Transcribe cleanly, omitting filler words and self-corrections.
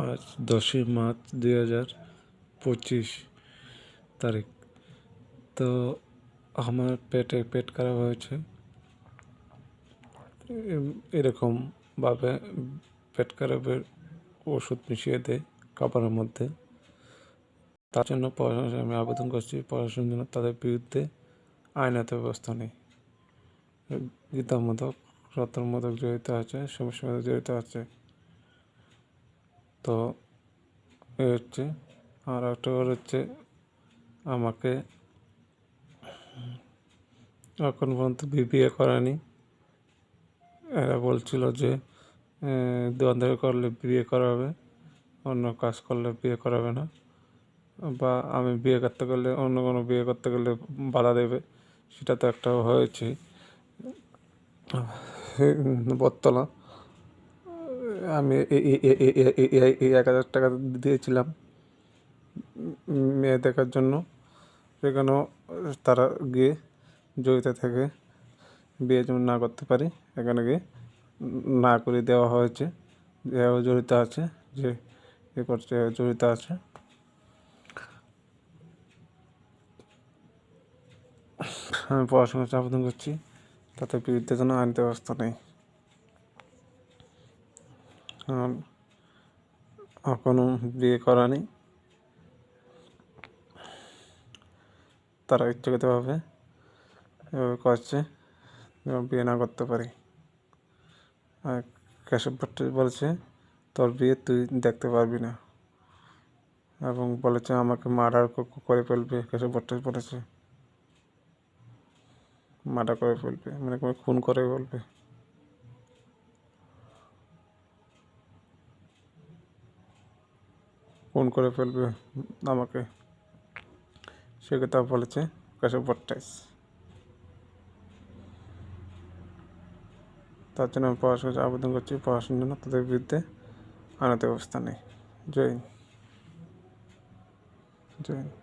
আজ 10ই মার্চ 2025 তারিখ। তো আমার পেট খারাপ হয়েছে। এরকমভাবে পেট খারাপের ওষুধ মিশিয়ে দেয় খাবারের মধ্যে। তার জন্য আমি আবেদন করছি প্রশাসনের জন্য তাদের বিরুদ্ধে আইনত ব্যবস্থা নেই। গীতামূলক রতনমূলক জড়িত আছে, সমস্যা জড়িত আছে। তো এ হচ্ছে আর একটা হচ্ছে আমাকে এখন পর্যন্ত বিয়ে করায়নি। এরা বলছিল যে দোকানদারি করলে বিয়ে করাবে, অন্য কাজ করলে বিয়ে করাবে না, বা আমি বিয়ে করতে গেলে অন্য কোনো বিয়ে করতে গেলে বাধা দেবে। সেটা তো একটা হয়েছে বটতলা। আমি এই 1,000 টাকা দিয়েছিলাম মেয়ে দেখার জন্য, সেখানেও তারা গিয়ে জড়িত থেকে বিয়ে যেমন না করতে পারি, এখানে গিয়ে না করে দেওয়া হয়েছে। এও জড়িত আছে, যে এ করছে জড়িত আছে। আমি পড়াশোনার আবেদন করছি, তাতে বিরুদ্ধে যেন আইন ব্যবস্থা নেই। এখনও বিয়ে করা নেই, তারা ইচ্ছাকৃতভাবে এভাবে করছে যেন বিয়ে না করতে পারি। আর কেশব ভট্ট বলেছে তোর বিয়ে তুই দেখতে পারবি না, এবং বলেছে আমাকে মার্ডার করে ফেলবে। কেশব ভট্ট বলেছে মার্ডার করে ফেলবে, মানে খুন করে ফেলবে, খুন করে ফেলবে আমাকে, সে কথা বলেছে কেশব ভট্টাচার্য। তার জন্য আমি পড়াশোনার আবেদন করছি, পড়াশোনার জন্য তাদের বিরুদ্ধে আইনত ব্যবস্থা নেই। জয় হিন্দ। জয় হিন্দ।